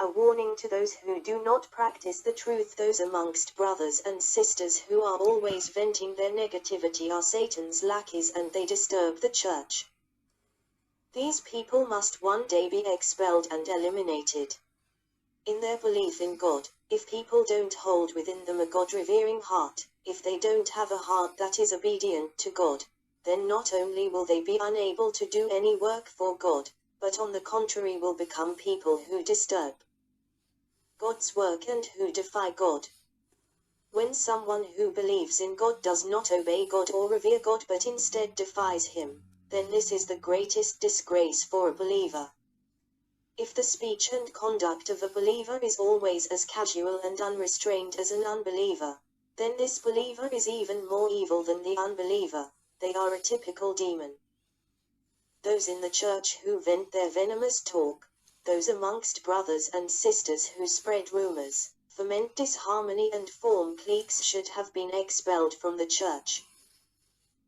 a warning to those who do not practice the truth. Those amongst brothers and sisters who are always venting their negativity are Satan's lackeys, and they disturb the church. These people must one day be expelled and eliminated. In their belief in God, if people don't hold within them a God-revering heart, if they don't have a heart that is obedient to God, then not only will they be unable to do any work for God, but on the contrary will become people who disturb God's work and who defy God. When someone who believes in God does not obey God or revere God but instead defies Him, then this is the greatest disgrace for a believer. If the speech and conduct of a believer is always as casual and unrestrained as an unbeliever, then this believer is even more evil than the unbeliever. They are a typical demon. Those in the church who vent their venomous talk, those amongst brothers and sisters who spread rumors, foment disharmony and form cliques should have been expelled from the church.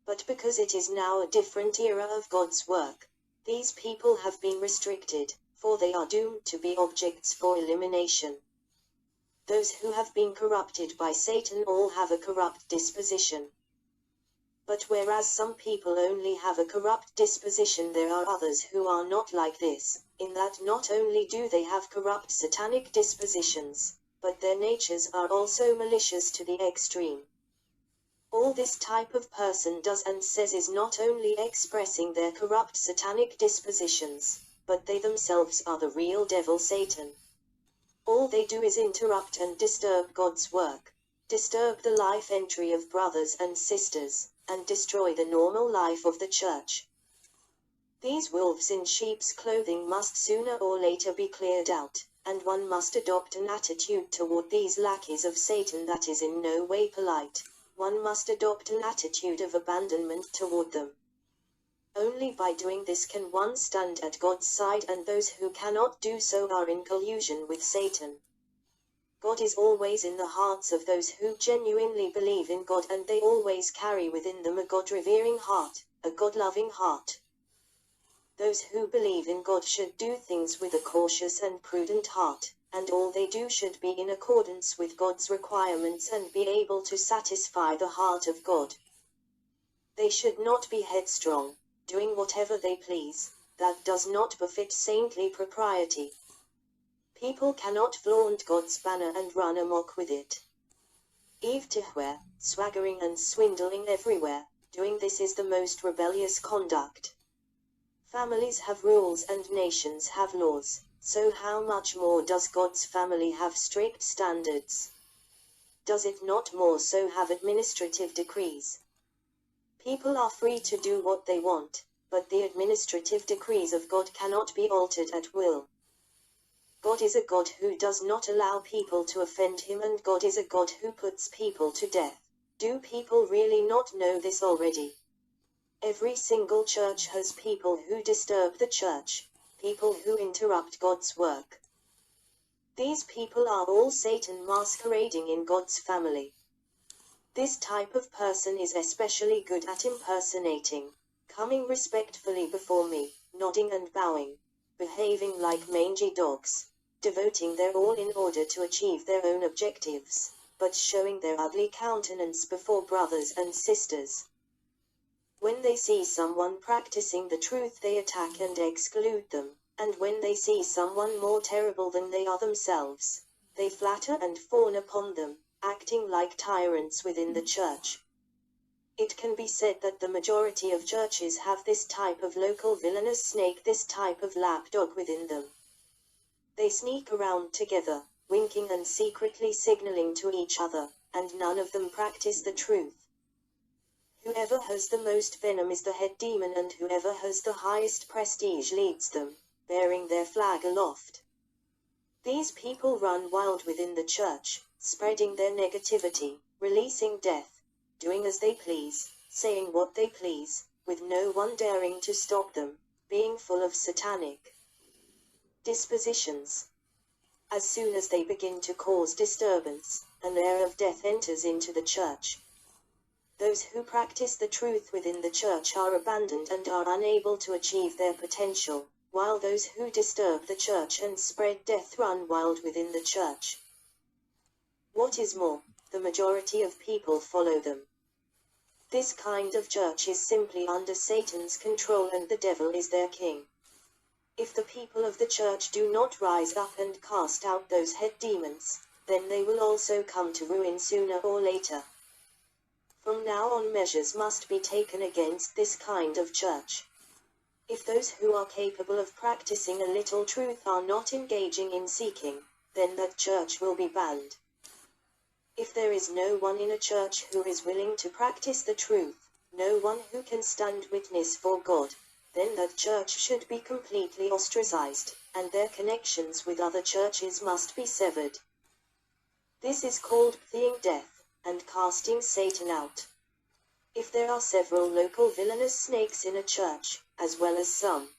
But because it is now a different era of God's work, these people have been restricted, for they are doomed to be objects for elimination. Those who have been corrupted by Satan all have a corrupt disposition. But whereas some people only have a corrupt disposition, there are others who are not like this, in that not only do they have corrupt satanic dispositions, but their natures are also malicious to the extreme. All this type of person does and says is not only expressing their corrupt satanic dispositions, but they themselves are the real devil Satan. All they do is interrupt and disturb God's work, disturb the life entry of brothers and sisters, and destroy the normal life of the church. These wolves in sheep's clothing must sooner or later be cleared out, and one must adopt an attitude toward these lackeys of Satan that is in no way polite. One must adopt an attitude of abandonment toward them. Only by doing this can one stand at God's side, and those who cannot do so are in collusion with Satan. God is always in the hearts of those who genuinely believe in God, and they always carry within them a God-revering heart, a God-loving heart. Those who believe in God should do things with a cautious and prudent heart, and all they do should be in accordance with God's requirements and be able to satisfy the heart of God. They should not be headstrong, doing whatever they please. That does not befit saintly propriety. People cannot flaunt God's banner and run amok with it. Everywhere, swaggering and swindling everywhere, doing this is the most rebellious conduct. Families have rules and nations have laws, so how much more does God's family have strict standards? Does it not more so have administrative decrees? People are free to do what they want, but the administrative decrees of God cannot be altered at will. God is a God who does not allow people to offend Him, and God is a God who puts people to death. Do people really not know this already? Every single church has people who disturb the church, people who interrupt God's work. These people are all Satan masquerading in God's family. This type of person is especially good at impersonating, coming respectfully before me, nodding and bowing, behaving like mangy dogs, devoting their all in order to achieve their own objectives, but showing their ugly countenance before brothers and sisters. When they see someone practicing the truth, they attack and exclude them, and when they see someone more terrible than they are themselves, they flatter and fawn upon them, acting like tyrants within the church. It can be said that the majority of churches have this type of local villainous snake, this type of lapdog within them. They sneak around together, winking and secretly signaling to each other, and none of them practice the truth. Whoever has the most venom is the head demon, and whoever has the highest prestige leads them, bearing their flag aloft. These people run wild within the church, spreading their negativity, releasing death, doing as they please, saying what they please, with no one daring to stop them, being full of satanic dispositions. As soon as they begin to cause disturbance, an air of death enters into the church. Those who practice the truth within the church are abandoned and are unable to achieve their potential, while those who disturb the church and spread death run wild within the church. What is more, the majority of people follow them. This kind of church is simply under Satan's control and the devil is their king. If the people of the church do not rise up and cast out those head demons, then they will also come to ruin sooner or later. From now on, measures must be taken against this kind of church. If those who are capable of practicing a little truth are not engaging in seeking, then that church will be banned. If there is no one in a church who is willing to practice the truth, no one who can stand witness for God, then that church should be completely ostracized, and their connections with other churches must be severed. This is called praying death, and casting Satan out. If there are several local villainous snakes in a church, as well as some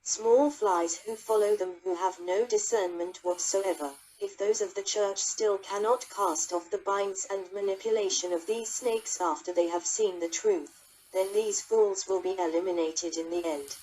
small flies who follow them who have no discernment whatsoever, if those of the church still cannot cast off the binds and manipulation of these snakes after they have seen the truth, then these fools will be eliminated in the end.